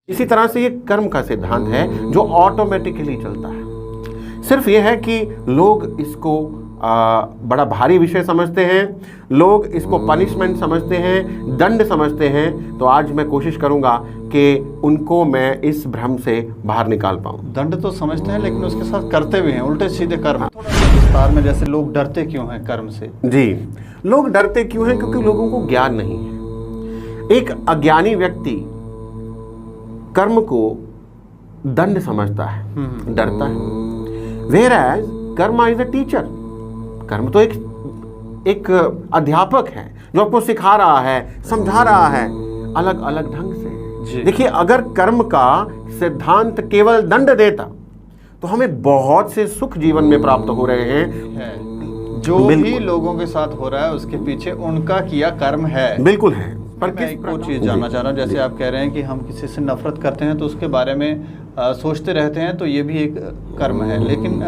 इसी तरह से ये कर्म का सिद्धांत है जो ऑटोमेटिकली चलता है। सिर्फ ये है कि लोग इसको बड़ा भारी विषय समझते हैं, लोग इसको पनिशमेंट समझते हैं, दंड समझते हैं। तो आज मैं कोशिश करूंगा कि उनको मैं इस भ्रम से बाहर निकाल पाऊं। दंड तो समझते हैं लेकिन उसके साथ करते भी हैं उल्टे सीधे कर्म। थोड़ा सा विस्तार में, जैसे लोग डरते क्यों हैं कर्म से? जी, लोग डरते क्यों हैं? क्योंकि लोगों को ज्ञान नहीं है। एक अज्ञानी व्यक्ति कर्म को दंड समझता है, डरता है। Whereas Karma is a teacher. कर्म तो एक अध्यापक है जो आपको सिखा रहा है, समझा रहा है अलग अलग ढंग से। देखिए, अगर कर्म का सिद्धांत केवल दंड देता तो हमें बहुत से सुख जीवन में प्राप्त हो रहे हैं। जो भी लोगों के साथ हो रहा है उसके पीछे उनका किया कर्म है। बिल्कुन है। पर मैं एक और चीज़ जानना चाह रहा हूँ, जैसे आप कह रहे हैं कि हम किसी से नफरत करते हैं तो उसके बारे में सोचते रहते हैं, तो ये भी एक कर्म है। लेकिन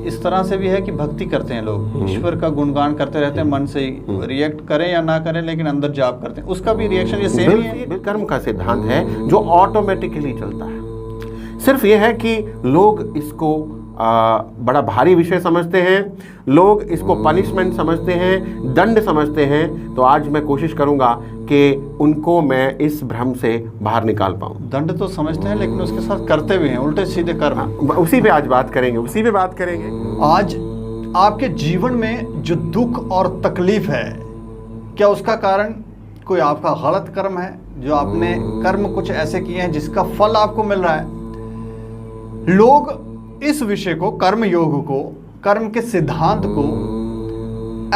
इस तरह से भी है कि भक्ति करते हैं लोग, ईश्वर का गुणगान करते रहते हैं, मन से रिएक्ट करें या ना करें, लेकिन अंदर जाप करते हैं, उसका भी रिएक्शन ये सेम ही है। कर्म का सिद्धांत है जो ऑटोमेटिकली चलता है। सिर्फ ये है कि लोग इसको बड़ा भारी विषय समझते हैं, लोग इसको पनिशमेंट समझते हैं, दंड समझते हैं। तो आज मैं कोशिश करूंगा कि उनको मैं इस भ्रम से बाहर निकाल पाऊं। दंड तो समझते हैं लेकिन उसके साथ करते भी हैं उल्टे सीधे कर्म। उसी पे आज बात करेंगे, उसी पे बात करेंगे। आज आपके जीवन में जो दुख और तकलीफ है, क्या उसका कारण कोई आपका गलत कर्म है? जो आपने कर्म कुछ ऐसे किए हैं जिसका फल आपको मिल रहा है? लोग इस विषय को, कर्म योग को, कर्म के सिद्धांत को,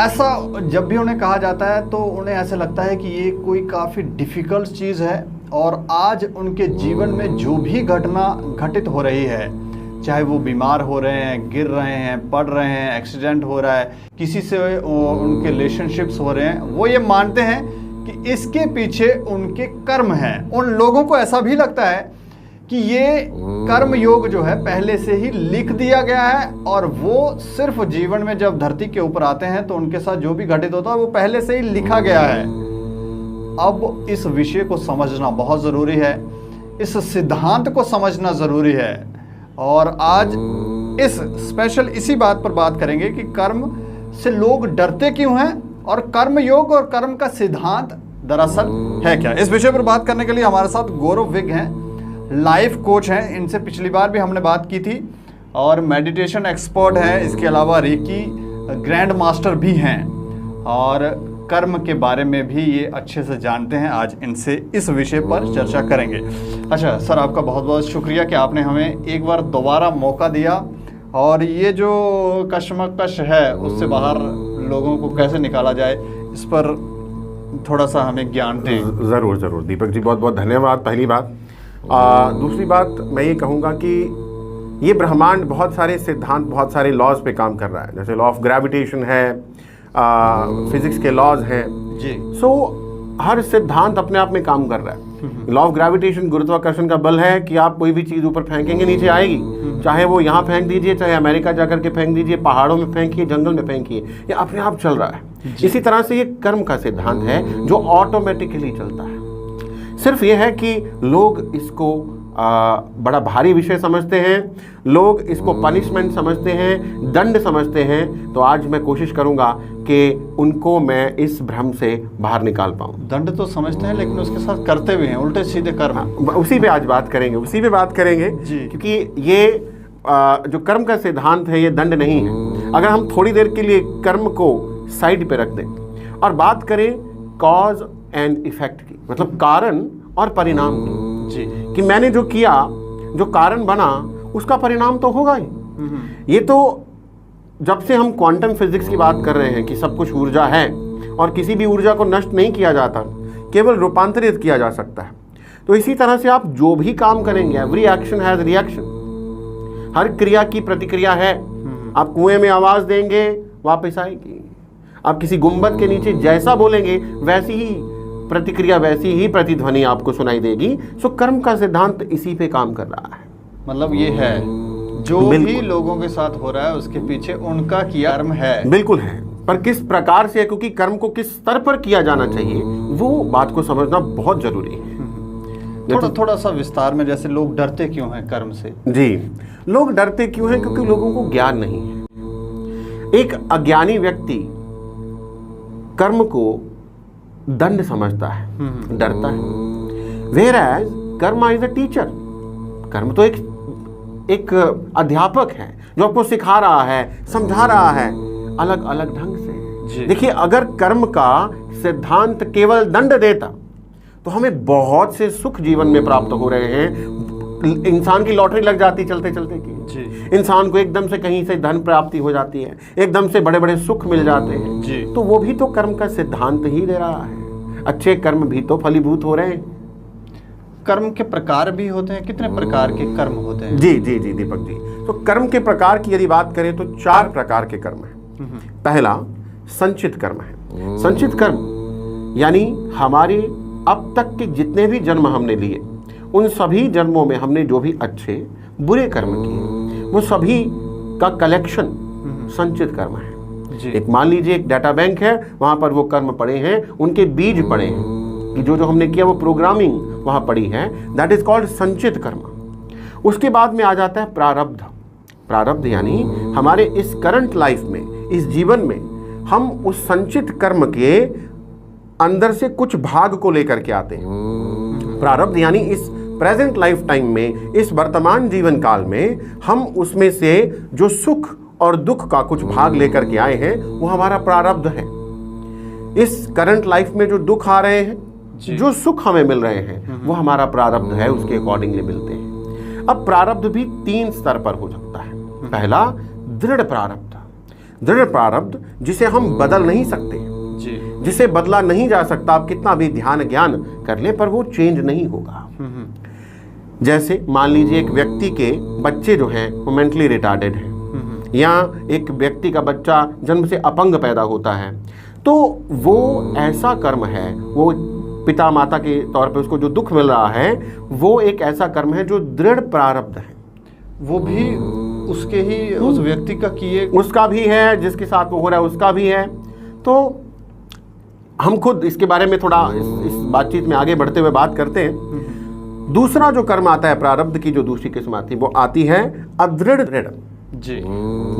ऐसा जब भी उन्हें कहा जाता है तो उन्हें ऐसा लगता है कि ये कोई काफ़ी डिफ़िकल्ट चीज़ है। और आज उनके जीवन में जो भी घटना घटित हो रही है, चाहे वो बीमार हो रहे हैं, गिर रहे हैं, पड़ रहे हैं, एक्सीडेंट हो रहा है, किसी से उनके रिलेशनशिप्स हो रहे हैं, वो ये मानते हैं कि इसके पीछे उनके कर्म हैं। उन लोगों को ऐसा भी लगता है कि ये कर्म योग जो है पहले से ही लिख दिया गया है, और वो सिर्फ जीवन में जब धरती के ऊपर आते हैं तो उनके साथ जो भी घटित होता है वो पहले से ही लिखा गया है। अब इस विषय को समझना बहुत ज़रूरी है, इस सिद्धांत को समझना ज़रूरी है। और आज इस स्पेशल इसी बात पर बात करेंगे कि कर्म से लोग डरते क्यों हैं और कर्म योग और कर्म का सिद्धांत दरअसल है क्या। इस विषय पर बात करने के लिए हमारे साथ गौरव विग हैं, लाइफ कोच हैं, इनसे पिछली बार भी हमने बात की थी, और मेडिटेशन एक्सपर्ट हैं, इसके अलावा रेकी ग्रैंड मास्टर भी हैं, और कर्म के बारे में भी ये अच्छे से जानते हैं। आज इनसे इस विषय पर चर्चा करेंगे। अच्छा सर, आपका बहुत बहुत शुक्रिया कि आपने हमें एक बार दोबारा मौका दिया, और ये जो कश्मकश है उससे बाहर लोगों को कैसे निकाला जाए, इस पर थोड़ा सा हमें ज्ञान दें। ज़रूर ज़रूर दीपक जी, बहुत बहुत धन्यवाद। पहली बात। दूसरी बात मैं ये कहूँगा कि ये ब्रह्मांड बहुत सारे सिद्धांत, बहुत सारे लॉज पे काम कर रहा है। जैसे लॉ ऑफ ग्रेविटेशन है, फिजिक्स के लॉज हैं जी। सो हर सिद्धांत अपने आप में काम कर रहा है। लॉ ऑफ ग्रेविटेशन, गुरुत्वाकर्षण का बल है कि आप कोई भी चीज़ ऊपर फेंकेंगे नीचे आएगी, चाहे वो यहाँ फेंक दीजिए, चाहे अमेरिका जाकर के फेंक दीजिए, पहाड़ों में फेंकिए, जंगल में फेंकिए, ये अपने आप चल रहा है। इसी तरह से ये कर्म का सिद्धांत है जो ऑटोमेटिकली चलता है। सिर्फ ये है कि लोग इसको बड़ा भारी विषय समझते हैं, लोग इसको पनिशमेंट समझते हैं, दंड समझते हैं। तो आज मैं कोशिश करूंगा कि उनको मैं इस भ्रम से बाहर निकाल पाऊं। दंड तो समझते हैं लेकिन उसके साथ करते भी हैं उल्टे सीधे कर्म। उसी पे आज बात करेंगे, उसी पे बात करेंगे जी। क्योंकि ये जो कर्म का सिद्धांत है ये दंड नहीं है। अगर हम थोड़ी देर के लिए कर्म को साइड पे रख दें और बात करें कॉज एंड इफेक्ट की, मतलब कारण और परिणाम की, जी, कि मैंने जो किया, जो कारण बना, उसका परिणाम तो होगा ही। ये तो जब से हम क्वांटम फिजिक्स की बात कर रहे हैं कि सब कुछ ऊर्जा है और किसी भी ऊर्जा को नष्ट नहीं किया जाता, केवल रूपांतरित किया जा सकता है। तो इसी तरह से आप जो भी काम करेंगे, एवरी एक्शन हैज रिएक्शन, हर क्रिया की प्रतिक्रिया है। आप कुएं में आवाज देंगे, वापस आएगी। आप किसी गुंबद के नीचे जैसा बोलेंगे वैसी ही प्रतिक्रिया, वैसी ही प्रतिध्वनि आपको सुनाई देगी। सो कर्म का सिद्धांत इसी पे काम कर रहा है। मतलब ये है जो भी लोगों के साथ हो रहा है उसके पीछे उनका किया कर्म है। बिल्कुल है, पर किस प्रकार से है, क्योंकि कर्म को किस स्तर पर किया जाना चाहिए वो बात को समझना बहुत जरूरी है। थोड़ा सा विस्तार में, जैसे लोग डरते क्यों हैं कर्म से? जी, लोग डरते क्यों हैं? क्योंकि लोगों को ज्ञान नहीं है। एक अज्ञानी व्यक्ति कर्म को दंड समझता है, डरता है। Whereas Karma is a teacher. कर्म तो एक अध्यापक है जो आपको सिखा रहा है, समझा रहा है अलग अलग ढंग से। देखिए, अगर कर्म का सिद्धांत केवल दंड देता तो हमें बहुत से सुख जीवन में प्राप्त हो रहे हैं। इंसान की लॉटरी लग जाती चलते चलते की। इंसान को एकदम से कहीं से धन प्राप्ति हो जाती है, एकदम से बड़े बड़े सुख मिल जाते हैं। तो वो भी तो कर्म का सिद्धांत ही दे रहा है। अच्छे कर्म भी तो फलीभूत हो रहे हैं। कर्म के प्रकार भी होते हैं, कितने प्रकार के कर्म होते हैं? जी जी जी दीपक जी, तो कर्म के प्रकार की यदि बात करें तो 4 प्रकार के कर्म हैं। पहला संचित कर्म है। संचित कर्म यानी हमारे अब तक के जितने भी जन्म हमने लिए, उन सभी जन्मों में हमने जो भी अच्छे बुरे कर्म किए, वो सभी का कलेक्शन संचित कर्म है। एक मान लीजिए एक डाटा बैंक है, वहां पर वो कर्म पड़े हैं, उनके बीज पड़े हैं कि जो हमने किया वो प्रोग्रामिंग वहां पड़ी है, दैट इज कॉल्ड संचित कर्म। उसके बाद में आ जाता है प्रारब्ध। प्रारब्ध यानी हमारे इस करंट लाइफ में, इस जीवन में हम उस संचित कर्म के अंदर से कुछ भाग को लेकर के आते हैं। प्रारब्ध यानी इस प्रेजेंट लाइफ टाइम में, इस वर्तमान जीवन काल में हम उसमें से जो सुख और दुख का कुछ भाग लेकर के आए हैं, वो हमारा प्रारब्ध है। इस करंट लाइफ में जो दुख आ रहे हैं, जो सुख हमें मिल रहे हैं, वो हमारा प्रारब्ध है, उसके अकॉर्डिंगली मिलते हैं। अब प्रारब्ध भी 3 स्तर पर हो सकता है। पहला दृढ़ प्रारब्ध। दृढ़ प्रारब्ध जिसे हम बदल नहीं सकते, जिसे बदला नहीं जा सकता। आप कितना भी ध्यान ज्ञान कर ले पर वो चेंज नहीं होगा। जैसे मान लीजिए एक व्यक्ति के बच्चे जो हैं वो मेंटली रिटार्डेड हैं, या एक व्यक्ति का बच्चा जन्म से अपंग पैदा होता है, तो वो ऐसा कर्म है, वो पिता माता के तौर पे उसको जो दुख मिल रहा है, वो एक ऐसा कर्म है जो दृढ़ प्रारब्ध है। वो भी उसके ही, उस व्यक्ति का किए, उसका भी है, जिसके साथ वो हो रहा है उसका भी है। तो हम खुद इसके बारे में थोड़ा इस बातचीत में आगे बढ़ते हुए बात करते हैं। दूसरा जो कर्म आता है प्रारब्ध की, जो दूसरी किस्म आती है, वो आती है अदृढ़ दृढ़। जी,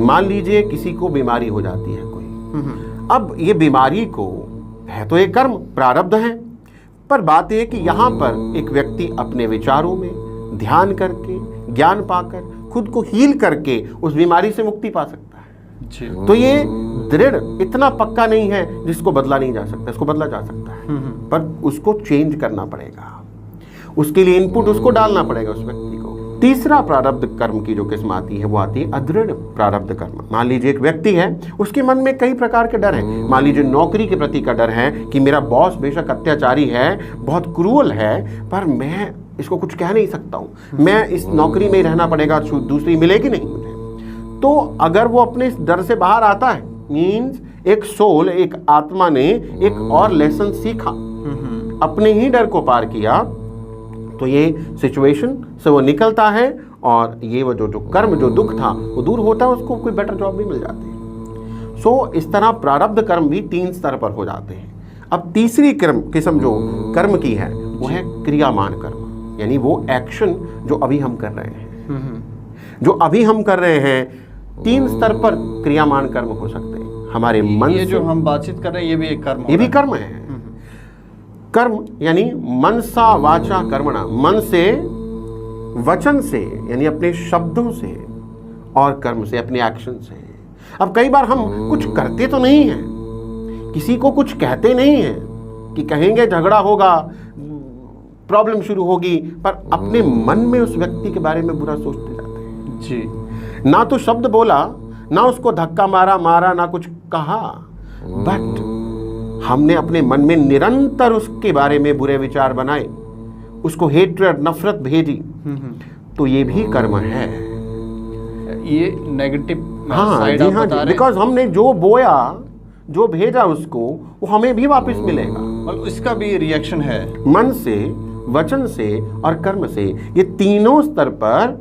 मान लीजिए किसी को बीमारी हो जाती है कोई। अब ये बीमारी को है तो एक कर्म प्रारब्ध है, पर बात यह है कि यहाँ पर एक व्यक्ति अपने विचारों में ध्यान करके, ज्ञान पाकर, खुद को हील करके उस बीमारी से मुक्ति पा सकता है। जी। तो ये दृढ़ इतना पक्का नहीं है जिसको बदला नहीं जा सकता। इसको बदला जा सकता है, पर उसको चेंज करना पड़ेगा, उसके लिए इनपुट उसको डालना पड़ेगा उस व्यक्ति को। तीसरा प्रारब्ध कर्म की जो किस्म आती है वो आती है अदृढ़ प्रारब्ध कर्म। मान लीजिए एक व्यक्ति है, उसके मन में कई प्रकार के डर हैं। मान लीजिए नौकरी के प्रति का डर है कि मेरा बॉस बेशक अत्याचारी है, बहुत क्रूअल है, पर मैं इसको कुछ कह नहीं सकता हूँ, मैं इस नौकरी में ही रहना पड़ेगा, दूसरी मिलेगी नहीं मुझे। तो अगर वो अपने इस डर से बाहर आता है, मीन्स एक सोल, एक आत्मा ने एक और लेसन सीखा, अपने ही डर को पार किया, तो ये सिचुएशन से वो निकलता है और ये वो जो कर्म, जो दुख था वो दूर होता है, उसको कोई बेटर जॉब भी मिल जाती है। सो इस तरह प्रारब्ध कर्म भी 3 स्तर पर हो जाते हैं। अब तीसरी किस्म जो कर्म की है वो है क्रियामान कर्म, यानी वो एक्शन जो अभी हम कर रहे हैं। जो अभी हम कर रहे हैं 3 स्तर पर क्रियामान कर्म हो सकते हैं। हमारे मन ये जो हम बातचीत कर रहे हैं, ये भी एक कर्म, ये भी कर्म है। कर्म यानी मनसा वाचा कर्मणा, मन से, वचन से यानी अपने शब्दों से, और कर्म से अपने एक्शन से। अब कई बार हम कुछ करते तो नहीं हैं, किसी को कुछ कहते नहीं हैं कि कहेंगे झगड़ा होगा, प्रॉब्लम शुरू होगी, पर अपने मन में उस व्यक्ति के बारे में बुरा सोचते जाते हैं। जी, ना तो शब्द बोला, ना उसको धक्का मारा, ना कुछ कहा, बट हमने अपने मन में निरंतर उसके बारे में बुरे विचार बनाए, उसको हेट्रेड, नफरत भेजी। तो ये भी कर्म है, ये नेगेटिव साइड आप बता रहे हैं। बिकॉज हमने जो बोया, जो भेजा उसको, वो हमें भी वापस मिलेगा। मतलब इसका भी रिएक्शन है, मन से, वचन से और कर्म से। ये तीनों स्तर पर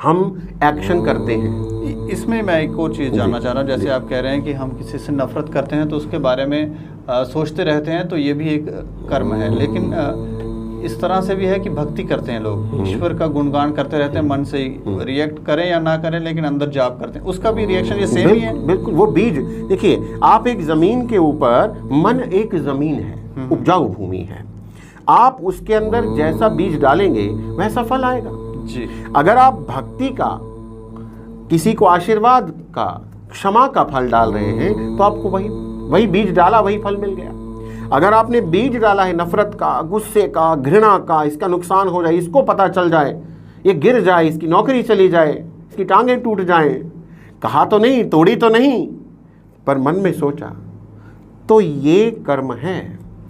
हम एक्शन करते हैं। इसमें मैं एक और चीज़ जानना चाह रहा हूँ। जैसे आप कह रहे हैं कि हम किसी से नफरत करते हैं तो उसके बारे में सोचते रहते हैं, तो ये भी एक कर्म है। लेकिन इस तरह से भी है कि भक्ति करते हैं लोग, ईश्वर का गुणगान करते रहते हैं मन से ही, रिएक्ट करें या ना करें लेकिन अंदर जाप करते हैं, उसका भी रिएक्शन ये सेम ही है। बिल्कुल, वो बीज देखिए, आप एक जमीन के ऊपर, मन एक जमीन है, उपजाऊ भूमि है, आप उसके अंदर जैसा बीज डालेंगे वैसा फल आएगा जी। अगर आप भक्ति का, किसी को आशीर्वाद का, क्षमा का फल डाल रहे हैं तो आपको वही बीज डाला, वही फल मिल गया। अगर आपने बीज डाला है नफरत का, गुस्से का, घृणा का, इसका नुकसान हो जाए, इसको पता चल जाए, ये गिर जाए, इसकी नौकरी चली जाए, इसकी टांगें टूट जाएं, कहा तो नहीं, तोड़ी तो नहीं, पर मन में सोचा, तो ये कर्म है।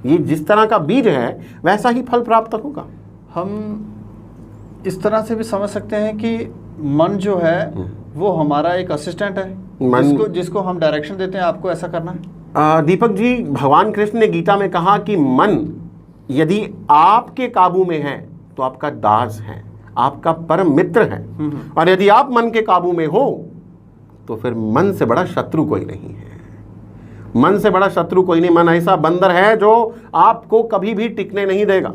ये जिस तरह का बीज है वैसा ही फल प्राप्त होगा। हम इस तरह से भी समझ सकते हैं कि मन जो है वो हमारा एक असिस्टेंट है, जिसको हम डायरेक्शन देते हैं, आपको ऐसा करना है। दीपक जी, भगवान कृष्ण ने गीता में कहा कि मन यदि आपके काबू में है तो आपका दास है, आपका परम मित्र है, और यदि आप मन के काबू में हो तो फिर मन से बड़ा शत्रु कोई नहीं है। मन से बड़ा शत्रु कोई नहीं। मन ऐसा बंदर है जो आपको कभी भी टिकने नहीं देगा,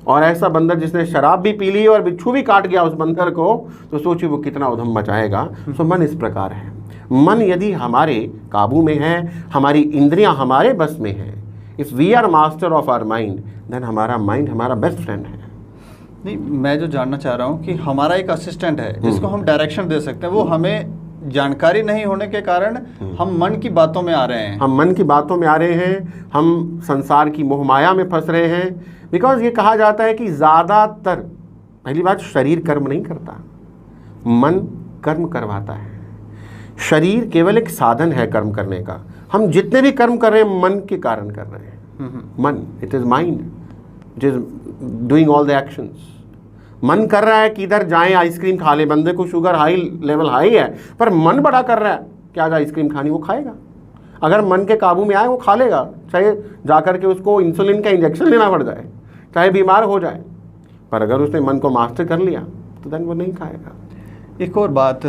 और ऐसा बंदर जिसने शराब भी पी ली और बिच्छू भी काट गया उस बंदर को, तो सोचिए वो कितना उधम मचाएगा। तो मन इस प्रकार है। मन यदि हमारे काबू में है, हमारी इंद्रियां हमारे बस में है, if we are master of our mind, then हमारा माइंड हमारा बेस्ट फ्रेंड है। नहीं, मैं जो जानना चाह रहा हूँ कि हमारा एक असिस्टेंट है जिसको हम डायरेक्शन दे सकते हैं, वो हमें जानकारी नहीं होने के कारण हम मन की बातों में आ रहे हैं। हम मन की बातों में आ रहे हैं, हम संसार की मोहमाया में फंस रहे हैं। बिकॉज ये कहा जाता है कि ज़्यादातर, पहली बात, शरीर कर्म नहीं करता, मन कर्म करवाता है। शरीर केवल एक साधन है कर्म करने का। हम जितने भी कर्म कर रहे हैं मन के कारण कर रहे हैं। मन, it is mind, it is doing all the actions. मन कर रहा है कि इधर जाएं आइसक्रीम खा ले, बंदे को शुगर लेवल हाई है, पर मन बड़ा कर रहा है कि आज आइसक्रीम खानी, वो खाएगा। अगर मन के काबू में आए वो खा लेगा, चाहे जाकर के उसको इंसुलिन का इंजेक्शन लेना पड़ जाए, चाहे बीमार हो जाए, पर अगर उसने मन को मास्टर कर लिया तो देन वो नहीं खाएगा। एक और बात,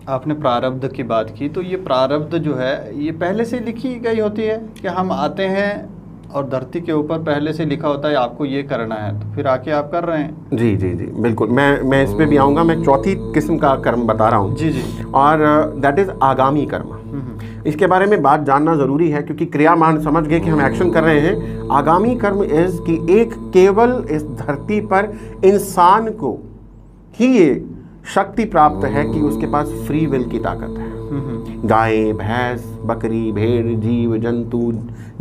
आपने प्रारब्ध की बात की, तो ये प्रारब्ध जो है ये पहले से लिखी गई होती है कि हम आते हैं और धरती के ऊपर पहले से लिखा होता है आपको ये करना है, तो फिर आके आप कर रहे हैं। जी जी जी, बिल्कुल। मैं इस पे भी आऊँगा। मैं चौथी किस्म का कर्म बता रहा हूँ। जी जी। और दैट इज़ आगामी कर्म। इसके बारे में बात जानना ज़रूरी है, क्योंकि क्रियामान समझ गए कि हम एक्शन कर रहे हैं। आगामी कर्म इज़ कि एक केवल इस धरती पर इंसान को ही ये शक्ति प्राप्त है कि उसके पास फ्री विल की ताकत है। गाय, भैंस, बकरी, भेड़, जीव जंतु,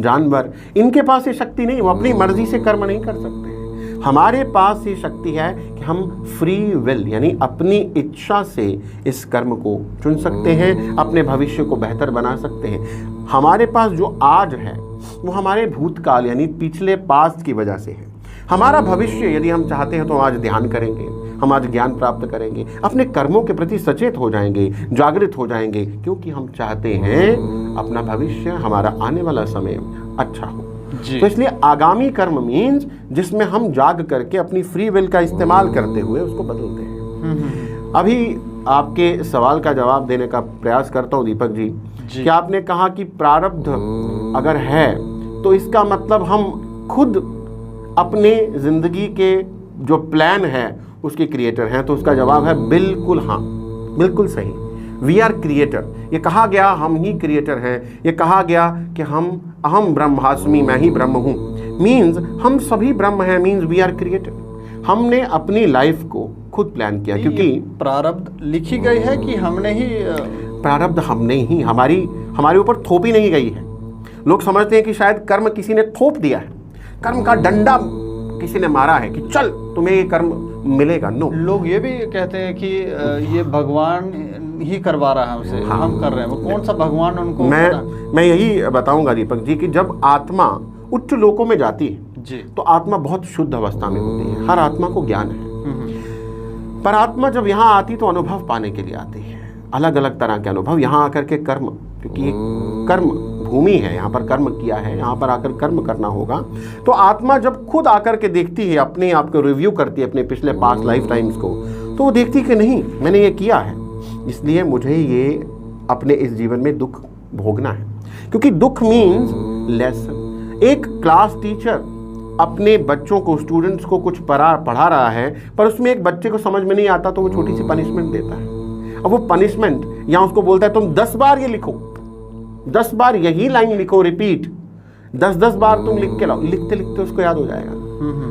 जानवर, इनके पास ये शक्ति नहीं, वो अपनी मर्जी से कर्म नहीं कर सकते। हमारे पास ये शक्ति है कि हम फ्री विल यानी अपनी इच्छा से इस कर्म को चुन सकते हैं, अपने भविष्य को बेहतर बना सकते हैं। हमारे पास जो आज है वो हमारे भूतकाल यानी पिछले पास्ट की वजह से है। हमारा भविष्य यदि हम चाहते हैं तो आज ध्यान करेंगे, हम आज ज्ञान प्राप्त करेंगे, अपने कर्मों के प्रति सचेत हो जाएंगे, जागृत हो जाएंगे, क्योंकि हम चाहते हैं अपना भविष्य, हमारा आने वाला समय अच्छा हो। तो इसलिए आगामी कर्म मीन्स जिसमें हम जाग करके अपनी फ्री विल का इस्तेमाल करते हुए उसको बदलते हैं। अभी आपके सवाल का जवाब देने का प्रयास करता हूँ दीपक जी, कि आपने कहा कि प्रारब्ध अगर है तो इसका मतलब हम खुद अपने जिंदगी के जो प्लान है उसके क्रिएटर हैं, तो उसका जवाब है बिल्कुल हाँ, बिल्कुल सही। We are creator. ये कहा गया हम ही क्रिएटर हैं, ये कहा गया कि हम अहम ब्रह्मास्मि, मैं ही ब्रह्म हूँ, मीन्स हम सभी ब्रह्म हैं, मीन्स वी आर क्रिएटर। हमने अपनी लाइफ को खुद प्लान किया, क्योंकि प्रारब्ध लिखी गई है कि हमने ही, प्रारब्ध हमने ही, हमारे ऊपर थोपी नहीं गई है। लोग समझते हैं कि शायद कर्म किसी ने थोप दिया है, कर्म का डंडा किसी ने मारा है कि चल तुम्हें ये कर्म मिलेगा। नो, लोग ये भी कहते हैं कि ये भगवान ही करवा रहा है हमसे, हम कर रहे हैं। वो कौन सा भगवान उनको? मैं यही बताऊंगा दीपक जी कि जब आत्मा उच्च लोकों में जाती है जी, तो आत्मा बहुत शुद्ध अवस्था में होती है। हर आत्मा को ज्ञान है, पर आत्मा जब यहाँ आती तो अनुभव पाने के लिए आती है, अलग अलग तरह के अनुभव। यहाँ आकर के कर्म, क्योंकि ये कर्म भूमि है, यहाँ पर कर्म किया है, यहाँ पर आकर कर्म करना होगा। तो आत्मा जब खुद आकर के देखती है, अपने आप को रिव्यू करती है, अपने पिछले पास्ट लाइफ टाइम्स को, तो वो देखती है कि नहीं, मैंने ये किया है, इसलिए मुझे ये अपने इस जीवन में दुख भोगना है। क्योंकि दुख मीन्स लेसन। एक क्लास टीचर अपने बच्चों को, स्टूडेंट्स को कुछ पढ़ा रहा है, पर उसमें एक बच्चे को समझ में नहीं आता तो वो छोटी सी पनिशमेंट देता है। अब वो पनिशमेंट यहाँ उसको बोलता है तुम 10 बार ये लिखो, 10 बार यही लाइन लिखो, रिपीट 10-10 बार तुम लिख के लाओ। लिखते लिखते उसको याद हो जाएगा,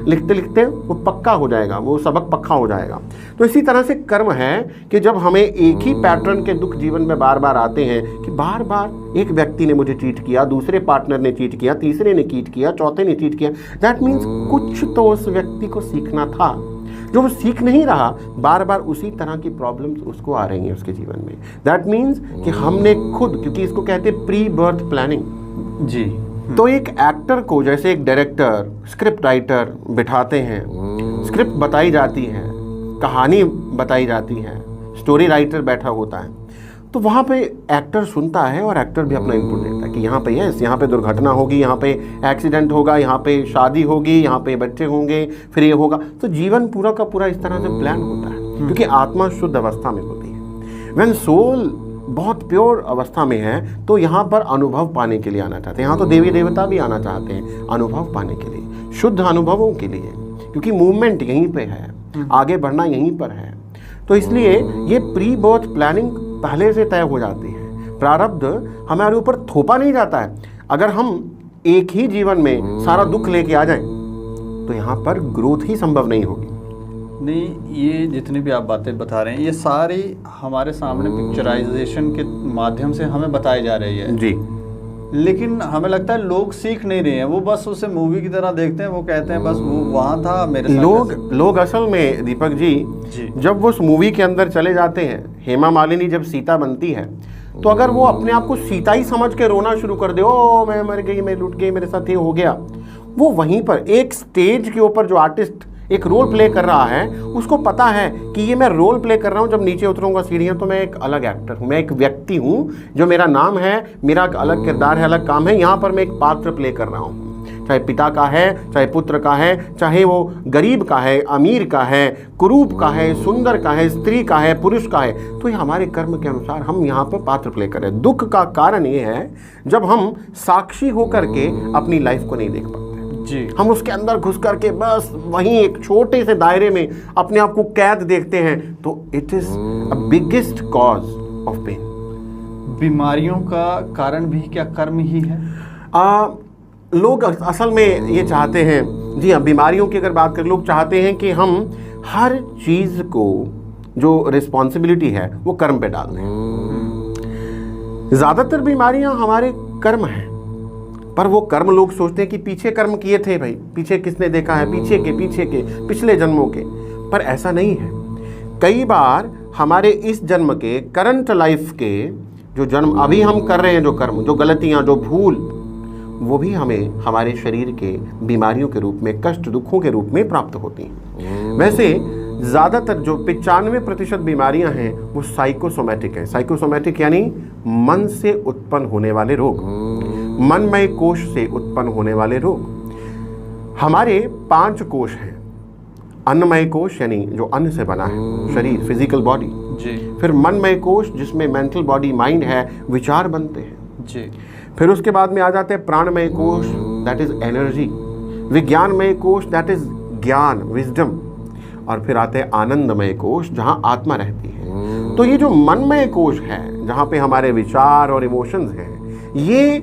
लिखते लिखते वो पक्का हो जाएगा, वो सबक पक्का हो जाएगा। तो इसी तरह से कर्म है कि जब हमें एक ही पैटर्न के दुख जीवन में बार बार आते हैं कि बार बार एक व्यक्ति ने मुझे चीट किया, दूसरे पार्टनर ने चीट किया, तीसरे ने चीट किया, चौथे ने चीट किया, दैट मीन्स कुछ तो उस व्यक्ति को सीखना था जो वो सीख नहीं रहा, बार बार उसी तरह की प्रॉब्लम्स उसको आ रही हैं उसके जीवन में। दैट मीन्स कि हमने खुद, क्योंकि इसको कहते हैं प्री बर्थ प्लानिंग जी। तो एक एक्टर को जैसे एक डायरेक्टर, स्क्रिप्ट राइटर बिठाते हैं, स्क्रिप्ट बताई जाती है, कहानी बताई जाती है, स्टोरी राइटर बैठा होता है, तो वहाँ पे एक्टर सुनता है और एक्टर भी अपना इनपुट देता है कि यहाँ पे यस, यहाँ पे दुर्घटना होगी, यहाँ पे एक्सीडेंट होगा, यहाँ पे शादी होगी, यहाँ पे बच्चे होंगे, फिर ये होगा। तो जीवन पूरा का पूरा इस तरह से प्लान होता है, क्योंकि आत्मा शुद्ध अवस्था में होती है। व्हेन सोल बहुत प्योर अवस्था में है तो यहाँ पर अनुभव पाने के लिए आना चाहते हैं। यहाँ तो देवी देवता भी आना चाहते हैं अनुभव पाने के लिए, शुद्ध अनुभवों के लिए, क्योंकि मूवमेंट यहीं पे है, आगे बढ़ना यहीं पर है। तो इसलिए ये प्री बर्थ प्लानिंग पहले से तय हो जाती है। प्रारब्ध हमारे ऊपर थोपा नहीं जाता है। अगर हम एक ही जीवन में सारा दुख लेके आ जाएं तो यहाँ पर ग्रोथ ही संभव नहीं होगी। नहीं, ये जितनी भी आप बातें बता रहे हैं ये सारी हमारे सामने पिक्चराइजेशन के माध्यम से हमें बताई जा रही है जी, लेकिन हमें लगता है लोग सीख नहीं रहे हैं। वो बस उसे मूवी की तरह देखते हैं, वो कहते हैं बस वो वहाँ था मेरे साथ। लोग असल में दीपक जी जब वो उस मूवी के अंदर चले जाते हैं, हेमा मालिनी जब सीता बनती है, तो अगर वो अपने आप को सीता ही समझ के रोना शुरू कर दे, ओ मैं मर गई, मैं लुट गई, मेरे साथ ये हो गया, वो वहीं पर एक स्टेज के ऊपर जो आर्टिस्ट एक रोल प्ले कर रहा है उसको पता है कि ये मैं रोल प्ले कर रहा हूँ, जब नीचे उतरूंगा सीढ़ियाँ तो मैं एक अलग एक्टर हूँ, मैं एक व्यक्ति हूँ, जो मेरा नाम है, मेरा अलग किरदार है, अलग काम है, यहाँ पर मैं एक पात्र प्ले कर रहा हूँ। चाहे पिता का है, चाहे पुत्र का है, चाहे वो गरीब का है, अमीर का है, कुरूप का है, सुंदर का है, स्त्री का है, पुरुष का है, तो ये हमारे कर्म के अनुसार हम यहाँ पर पात्र प्ले कर रहे हैं। दुख का कारण ये है जब हम साक्षी होकर के अपनी लाइफ को नहीं देख पाते जी, हम उसके अंदर घुस करके बस वहीं एक छोटे से दायरे में अपने आप को कैद देखते हैं, तो it is a biggest cause of pain. बीमारियों का कारण भी क्या कर्म ही है? लोग असल में ये चाहते हैं, जी हाँ, बीमारियों की अगर बात करें, लोग चाहते हैं कि हम हर चीज को जो रिस्पॉन्सिबिलिटी है वो कर्म पे डाल दें। ज्यादातर बीमारियां हमारे कर्म हैं, पर वो कर्म लोग सोचते हैं कि पीछे कर्म किए थे, भाई पीछे किसने देखा है, पीछे के पिछले जन्मों के, पर ऐसा नहीं है। कई बार हमारे इस जन्म के, करंट लाइफ के जो जन्म अभी हम कर रहे हैं, जो कर्म, जो गलतियां, जो भूल, वो भी हमें हमारे शरीर के बीमारियों के रूप में, कष्ट दुखों के रूप में प्राप्त होती हैं। वैसे ज़्यादातर जो 95% बीमारियां हैं वो साइकोसोमैटिक हैं। साइकोसोमैटिक यानी मन से उत्पन्न होने वाले रोग, मनमय कोश से उत्पन्न होने वाले रोग। हमारे 5 कोश हैं। अन्नमय कोश यानी जो अन्न से बना है, शरीर, फिजिकल बॉडी जी। फिर मनमय कोश जिसमें मेंटल बॉडी, माइंड है, विचार बनते हैं जी। फिर उसके बाद में आ जाते हैं प्राणमय कोश, दैट इज एनर्जी। विज्ञानमय कोश, दैट इज ज्ञान, विजडम। और फिर आते हैं आनंदमय कोश, जहां आत्मा रहती है। तो ये जो मनमय कोश है, जहां पे हमारे विचार और इमोशंस हैं, ये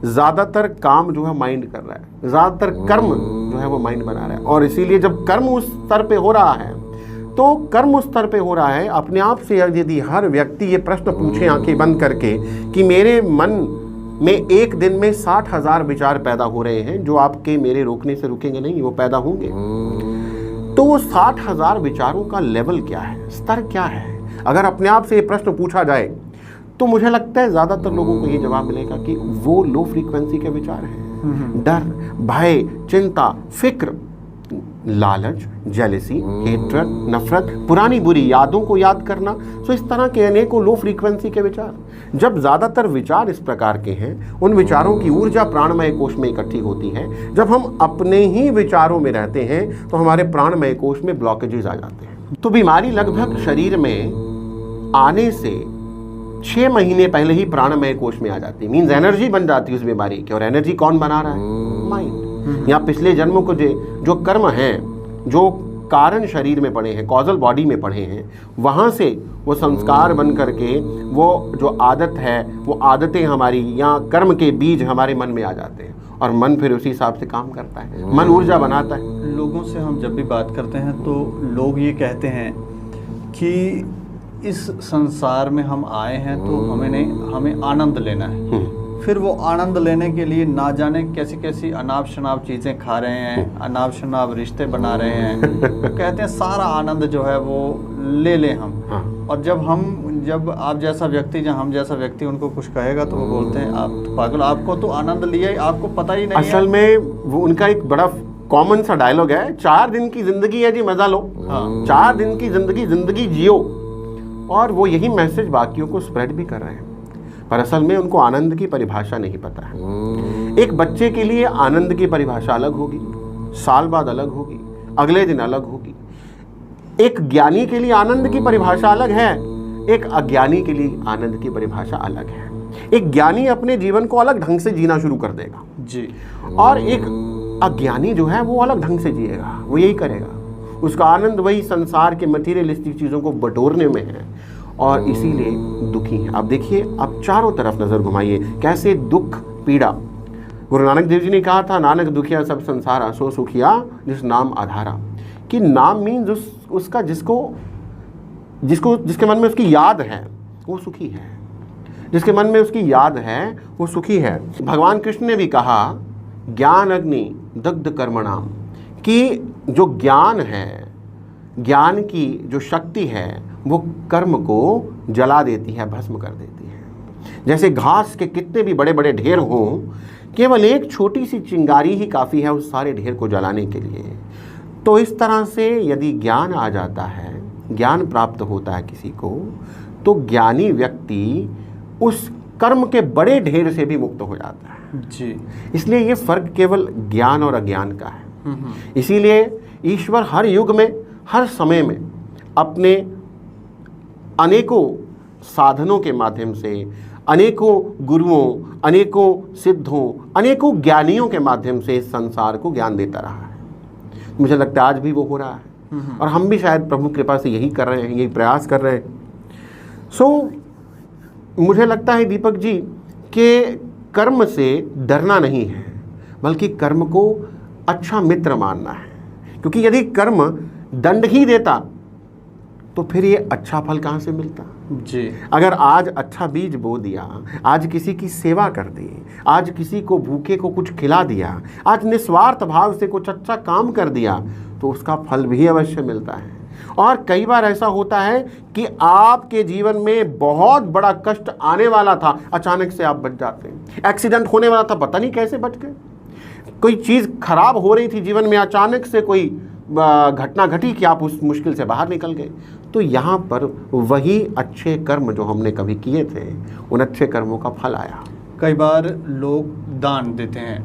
ज़्यादातर काम जो है माइंड कर रहा है, ज़्यादातर कर्म जो है वो माइंड बना रहा है। और इसीलिए जब कर्म उस स्तर पे हो रहा है, तो कर्म उस स्तर पे हो रहा है, अपने आप से यदि हर व्यक्ति ये प्रश्न पूछे आंखें बंद करके कि मेरे मन में एक दिन में 60,000 विचार पैदा हो रहे हैं, जो आपके मेरे रोकने से रुकेंगे नहीं, वो पैदा होंगे, तो वो 60,000 विचारों का लेवल क्या है, स्तर क्या है? अगर अपने आप से ये प्रश्न पूछा जाए तो मुझे लगता है ज़्यादातर लोगों को ये जवाब मिलेगा कि वो लो फ्रीक्वेंसी के विचार हैं। डर, भय, चिंता, फिक्र, लालच, जेलसी, हेट्रेड, नफरत, पुरानी बुरी यादों को याद करना, तो इस तरह के अनेकों लो फ्रीक्वेंसी के विचार। जब ज़्यादातर विचार इस प्रकार के हैं, उन विचारों की ऊर्जा प्राणमय कोश में इकट्ठी होती है। जब हम अपने ही विचारों में रहते हैं तो हमारे प्राणमय कोश में ब्लॉकेजेस आ जाते हैं। तो बीमारी लगभग शरीर में आने से 6 महीने पहले ही प्राणमय कोश में आ जाती है। मीन्स एनर्जी बन जाती है उस बीमारी की। और एनर्जी कौन बना रहा है? माइंड। या पिछले जन्मों को जो कर्म हैं, जो कारण शरीर में पड़े हैं, कॉजल बॉडी में पड़े हैं, वहाँ से वो संस्कार बन करके वो जो आदत है, वो आदतें हमारी या कर्म के बीज हमारे मन में आ जाते हैं और मन फिर उसी हिसाब से काम करता है, मन ऊर्जा बनाता है। लोगों से हम जब भी बात करते हैं तो लोग ये कहते हैं कि इस संसार में हम आए हैं तो हमें आनंद लेना है। फिर वो आनंद लेने के लिए ना जाने कैसी कैसी अनाप शनाप चीज़ें खा रहे हैं, अनाप शनाप रिश्ते बना रहे हैं। कहते हैं सारा आनंद जो है वो ले लें हम। और जब आप जैसा व्यक्ति या हम जैसा व्यक्ति उनको कुछ कहेगा तो वो बोलते हैं आप तो पागल, आपको तो आनंद लिया ही, आपको पता ही नहीं असल में वो उनका एक बड़ा कॉमन सा डायलॉग है, 4 दिन की जिंदगी है जी, मजा लो। 4 दिन की जिंदगी जियो। और वो यही मैसेज बाकियों को स्प्रेड भी कर रहे हैं, पर असल में उनको आनंद की परिभाषा नहीं पता है। एक बच्चे के लिए आनंद की परिभाषा अलग होगी, साल बाद अलग होगी, अगले दिन अलग होगी। एक ज्ञानी के लिए आनंद की परिभाषा अलग है, एक अज्ञानी के लिए आनंद की परिभाषा अलग है। एक ज्ञानी अपने जीवन को अलग ढंग से जीना शुरू कर देगा जी, और एक अज्ञानी जो है वो अलग ढंग से जिएगा, वो यही करेगा। उसका आनंद वही संसार के मटीरियलिस्टिक चीज़ों को बटोरने में है और इसीलिए दुखी है। अब देखिए, अब चारों तरफ नज़र घुमाइए, कैसे दुख पीड़ा। गुरु नानक देव जी ने कहा था, नानक दुखिया सब संसारा, सो सुखिया जिस नाम आधारा। कि नाम मीन्स उसका जिसके मन में उसकी याद है वो सुखी है, जिसके मन में उसकी याद है वो सुखी है। भगवान कृष्ण ने भी कहा, ज्ञान अग्नि दग्ध कर्मणाम, कि जो ज्ञान है, ज्ञान की जो शक्ति है वो कर्म को जला देती है, भस्म कर देती है। जैसे घास के कितने भी बड़े बड़े ढेर हों, केवल एक छोटी सी चिंगारी ही काफ़ी है उस सारे ढेर को जलाने के लिए। तो इस तरह से यदि ज्ञान आ जाता है, ज्ञान प्राप्त होता है किसी को, तो ज्ञानी व्यक्ति उस कर्म के बड़े ढेर से भी मुक्त हो जाता है जी। इसलिए ये फर्क केवल ज्ञान और अज्ञान का है। इसीलिए ईश्वर हर युग में, हर समय में अपने अनेकों साधनों के माध्यम से, अनेकों गुरुओं, अनेकों सिद्धों, अनेकों ज्ञानियों के माध्यम से इस संसार को ज्ञान देता रहा है। मुझे लगता है आज भी वो हो रहा है और हम भी शायद प्रभु कृपा से यही कर रहे हैं, यही प्रयास कर रहे हैं। मुझे लगता है दीपक जी कि कर्म से डरना नहीं है, बल्कि कर्म को अच्छा मित्र मानना है। क्योंकि यदि कर्म दंड ही देता तो फिर ये अच्छा फल कहाँ से मिलता जी। अगर आज अच्छा बीज बो दिया, आज किसी की सेवा कर दी, आज किसी को भूखे को कुछ खिला दिया, आज निस्वार्थ भाव से कुछ अच्छा काम कर दिया, तो उसका फल भी अवश्य मिलता है। और कई बार ऐसा होता है कि आपके जीवन में बहुत बड़ा कष्ट आने वाला था, अचानक से आप बच जाते हैं। एक्सीडेंट होने वाला था, पता नहीं कैसे बच गए। कोई चीज़ खराब हो रही थी जीवन में, अचानक से कोई घटना घटी कि आप उस मुश्किल से बाहर निकल गए। तो यहाँ पर वही अच्छे कर्म जो हमने कभी किए थे, उन अच्छे कर्मों का फल आया। कई बार लोग दान देते हैं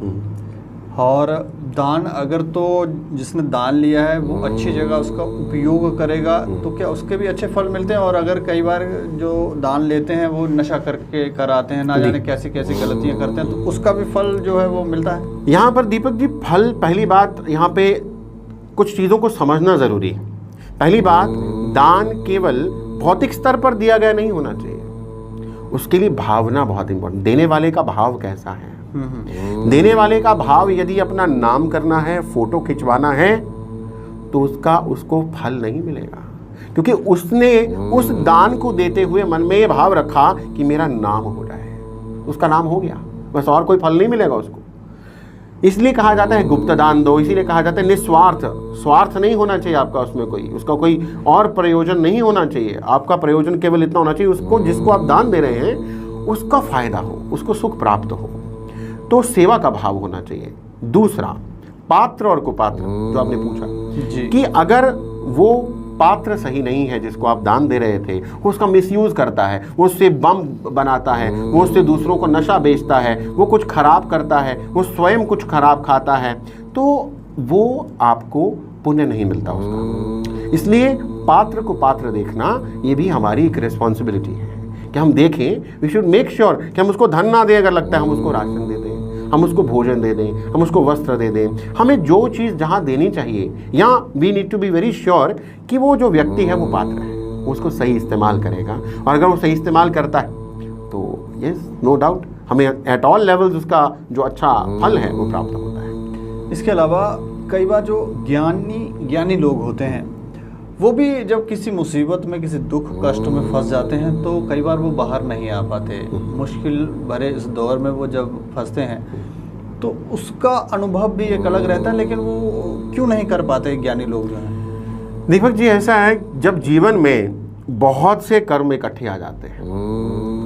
और दान अगर तो जिसने दान लिया है वो अच्छी जगह उसका उपयोग करेगा तो क्या उसके भी अच्छे फल मिलते हैं। और अगर कई बार जो दान लेते हैं वो नशा करके कराते हैं, ना जाने कैसी कैसी गलतियां करते हैं, तो उसका भी फल जो है वो मिलता है। यहाँ पर दीपक जी फल, पहली बात यहाँ पे कुछ चीज़ों को समझना ज़रूरी है। पहली बात, दान केवल भौतिक स्तर पर दिया गया नहीं होना चाहिए, उसके लिए भावना बहुत इंपॉर्टेंट। देने वाले का भाव कैसा है, देने वाले का भाव यदि अपना नाम करना है, फोटो खिंचवाना है, तो उसको फल नहीं मिलेगा। क्योंकि उसने उस दान को देते हुए मन में ये भाव रखा कि मेरा नाम हो जाए, उसका नाम हो गया, बस और कोई फल नहीं मिलेगा उसको। इसलिए कहा जाता है गुप्त दान दो, इसीलिए कहा जाता है निस्वार्थ। स्वार्थ नहीं होना चाहिए आपका उसमें, उसका कोई और प्रयोजन नहीं होना चाहिए। आपका प्रयोजन केवल इतना होना चाहिए, उसको जिसको आप दान दे रहे हैं उसका फायदा हो, उसको सुख प्राप्त हो, तो सेवा का भाव होना चाहिए। दूसरा, पात्र और कुपात्र जो आपने पूछा जी। कि अगर वो पात्र सही नहीं है जिसको आप दान दे रहे थे, वो उसका मिसयूज करता है, वो उससे बम बनाता है, वो उससे दूसरों को नशा बेचता है, वो कुछ खराब करता है, वो स्वयं कुछ खराब खाता है, तो वो आपको पुण्य नहीं मिलता उसका। इसलिए पात्र को पात्र देखना ये भी हमारी एक रिस्पॉन्सिबिलिटी है कि हम देखें, वी शुड मेक श्योर कि हम उसको धन ना दें, अगर लगता है हम उसको राशन दे दें, हम उसको भोजन दे दें, हम उसको वस्त्र दे दें, हमें जो चीज़ जहाँ देनी चाहिए, यहाँ we need to be very sure कि वो जो व्यक्ति है वो पात्र है, वो उसको सही इस्तेमाल करेगा। और अगर वो सही इस्तेमाल करता है तो यस, नो डाउट, हमें एट ऑल लेवल्स उसका जो अच्छा फल है वो प्राप्त होता है। इसके अलावा कई बार जो ज्ञानी लोग होते हैं वो भी जब किसी मुसीबत में, किसी दुख कष्ट में फंस जाते हैं तो कई बार वो बाहर नहीं आ पाते। मुश्किल भरे इस दौर में वो जब फंसते हैं तो उसका अनुभव भी एक अलग रहता है, लेकिन वो क्यों नहीं कर पाते ज्ञानी लोग जो हैं? दीपक जी, ऐसा है, जब जीवन में बहुत से कर्म इकट्ठे आ जाते हैं,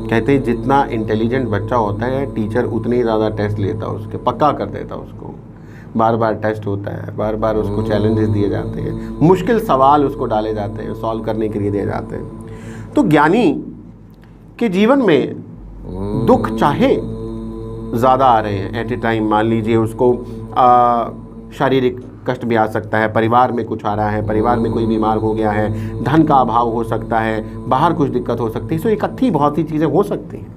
कहते हैं जितना इंटेलिजेंट बच्चा होता है टीचर उतने ही ज़्यादा टेस्ट लेता है, उसके पक्का कर देता है, उसको बार बार टेस्ट होता है, बार बार उसको चैलेंजेस दिए जाते हैं, मुश्किल सवाल उसको डाले जाते हैं, सॉल्व करने के लिए दिए जाते हैं। तो ज्ञानी के जीवन में दुख चाहे ज़्यादा आ रहे हैं एट ए टाइम, मान लीजिए उसको शारीरिक कष्ट भी आ सकता है, परिवार में कुछ आ रहा है, परिवार में कोई बीमार हो गया है, धन का अभाव हो सकता है, बाहर कुछ दिक्कत हो सकती है, सो इकट्ठी बहुत सी चीज़ें हो सकती हैं।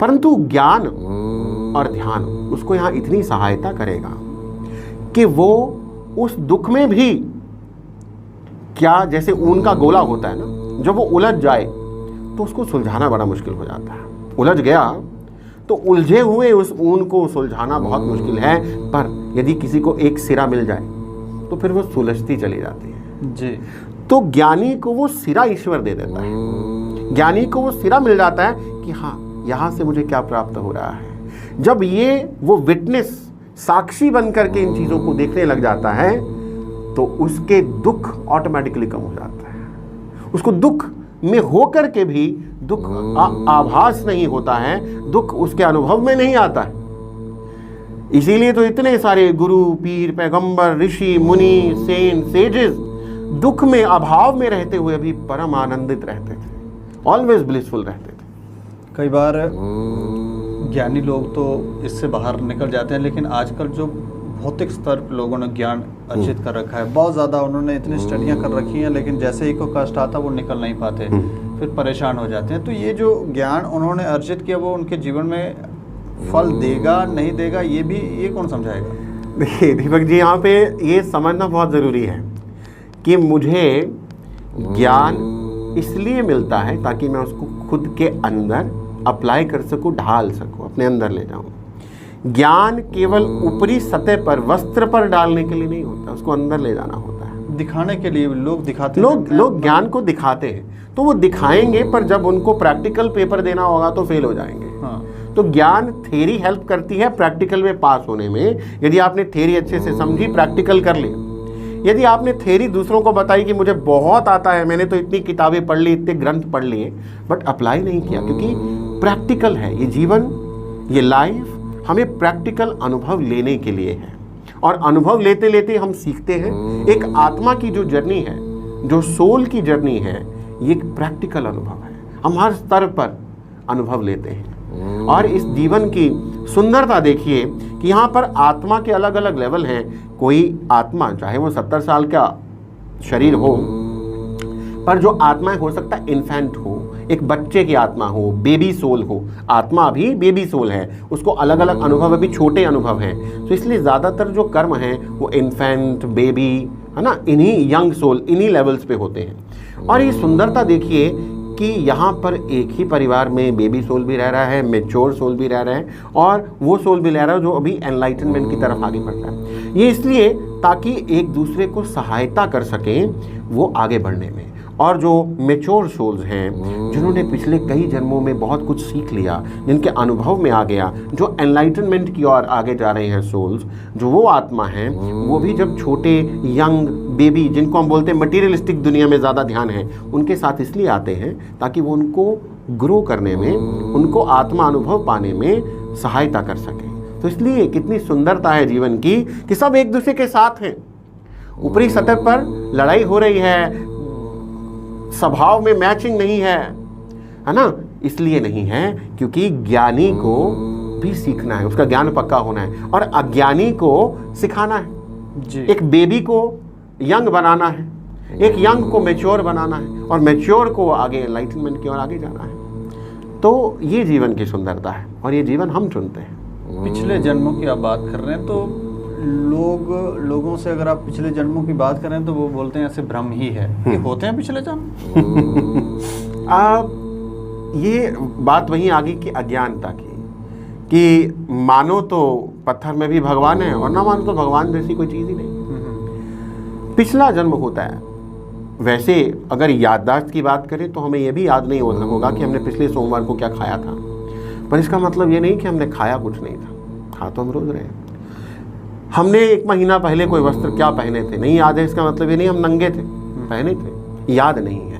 परंतु ज्ञान और ध्यान उसको यहाँ इतनी सहायता करेगा कि वो उस दुख में भी, क्या जैसे ऊन का गोला होता है ना, जब वो उलझ जाए तो उसको सुलझाना बड़ा मुश्किल हो जाता है। उलझ गया तो उलझे हुए उस ऊन को सुलझाना बहुत मुश्किल है, पर यदि किसी को एक सिरा मिल जाए तो फिर वो सुलझती चली जाती है जी। तो ज्ञानी को वो सिरा ईश्वर दे देता है, ज्ञानी को वो सिरा मिल जाता है कि हाँ, यहाँ से मुझे क्या प्राप्त हो रहा है। जब ये वो विटनेस, साक्षी बन करके इन चीज़ों को देखने लग जाता है तो उसके दुख ऑटोमेटिकली कम हो जाता है। उसको दुख में होकर के भी दुख आभास नहीं होता है, दुख उसके अनुभव में नहीं आता है। इसीलिए तो इतने सारे गुरु, पीर, पैगंबर, ऋषि, मुनि, सेंट, सेजेस दुख में, अभाव में रहते हुए भी परम आनंदित रहते थे, ऑलवेज ब्लिसफुल रहते थे। कई बार ज्ञानी लोग तो इससे बाहर निकल जाते हैं, लेकिन आजकल जो भौतिक स्तर पर लोगों ने ज्ञान अर्जित कर रखा है, बहुत ज़्यादा उन्होंने इतनी स्टडियाँ कर रखी हैं, लेकिन जैसे ही कोई कष्ट आता वो निकल नहीं पाते, फिर परेशान हो जाते हैं। तो ये जो ज्ञान उन्होंने अर्जित किया वो उनके जीवन में फल देगा नहीं देगा, ये कौन समझाएगा? देखिए दीपक जी, यहाँ पे ये समझना बहुत ज़रूरी है कि मुझे ज्ञान इसलिए मिलता है ताकि मैं उसको खुद के अंदर अप्लाई कर सकूं, ढाल सकूं, अपने अंदर ले जाऊं। ज्ञान केवल ऊपरी सतह पर, वस्त्र पर डालने के लिए नहीं होता, उसको अंदर ले जाना होता है। दिखाने के लिए लोग दिखाते हैं, लोग ज्ञान को दिखाते हैं, तो वो दिखाएंगे, पर जब उनको प्रैक्टिकल पेपर देना होगा तो फेल हो जाएंगे। हाँ। तो ज्ञान थ्योरी हेल्प करती है प्रैक्टिकल में पास होने में। यदि आपने थ्योरी अच्छे से समझी, प्रैक्टिकल कर लिया। यदि आपने थ्योरी दूसरों को बताई कि मुझे बहुत आता है, मैंने तो इतनी किताबें पढ़ ली, इतने ग्रंथ पढ़ लिए, बट अप्लाई नहीं किया, क्योंकि प्रैक्टिकल है ये जीवन, ये लाइफ हमें प्रैक्टिकल अनुभव लेने के लिए है। और अनुभव लेते लेते हम सीखते हैं। एक आत्मा की जो जर्नी है, जो सोल की जर्नी है, ये एक प्रैक्टिकल अनुभव है। हम हर स्तर पर अनुभव लेते हैं। और इस जीवन की सुंदरता देखिए कि यहाँ पर आत्मा के अलग अलग लेवल हैं। कोई आत्मा, चाहे वो 70 साल का शरीर हो, पर जो आत्माएं हो सकता है इन्फेंट हो, एक बच्चे की आत्मा हो, बेबी सोल हो। आत्मा अभी बेबी सोल है, उसको अलग अलग अनुभव, अभी छोटे अनुभव हैं। तो इसलिए ज़्यादातर जो कर्म हैं वो इन्फेंट, बेबी, है ना, इन्हीं यंग सोल, इन्हीं लेवल्स पे होते हैं। और ये सुंदरता देखिए कि यहाँ पर एक ही परिवार में बेबी सोल भी रह रहा है, मैच्योर सोल भी रह रहा है, और वो सोल भी रह रहा है जो अभी एनलाइटनमेंट की तरफ आगे बढ़ रहा है। ये इसलिए ताकि एक दूसरे को सहायता कर सकें वो आगे बढ़ने में। और जो मैच्योर सोल्स हैं, जिन्होंने पिछले कई जन्मों में बहुत कुछ सीख लिया, जिनके अनुभव में आ गया, जो एनलाइटनमेंट की ओर आगे जा रहे हैं सोल्स, जो वो आत्मा हैं, वो भी जब छोटे यंग बेबी, जिनको हम बोलते हैं मटीरियलिस्टिक दुनिया में ज़्यादा ध्यान है, उनके साथ इसलिए आते हैं ताकि वो उनको ग्रो करने में, उनको आत्मा अनुभव पाने में सहायता कर सकें। तो इसलिए कितनी सुंदरता है जीवन की कि सब एक दूसरे के साथ हैं। ऊपरी सतह पर लड़ाई हो रही है, स्वभाव में मैचिंग नहीं है ना, इसलिए नहीं है क्योंकि ज्ञानी को भी सीखना है, उसका ज्ञान पक्का होना है, और अज्ञानी को सिखाना है जी। एक बेबी को यंग बनाना है, एक यंग को मैच्योर बनाना है, और मैच्योर को आगे एनलाइटनमेंट की ओर आगे जाना है। तो ये जीवन की सुंदरता है, और ये जीवन हम चुनते हैं। पिछले जन्मों की आप बात कर रहे हैं तो लोगों से अगर आप पिछले जन्मों की बात करें तो वो बोलते हैं ऐसे भ्रम ही है। ये होते हैं पिछले जन्म? ये बात वहीं आ गई कि अज्ञानता की, कि मानो तो पत्थर में भी भगवान है और ना मानो तो भगवान जैसी कोई चीज़ ही नहीं। पिछला जन्म होता है। वैसे अगर याददाश्त की बात करें तो हमें यह भी याद नहीं होगा कि हमने पिछले सोमवार को क्या खाया था, पर इसका मतलब ये नहीं कि हमने खाया कुछ नहीं था। खा तो हम रोज रहे हैं। हमने 1 महीना पहले कोई वस्त्र क्या पहने थे नहीं याद है, इसका मतलब ये नहीं हम नंगे थे, पहने थे, याद नहीं है।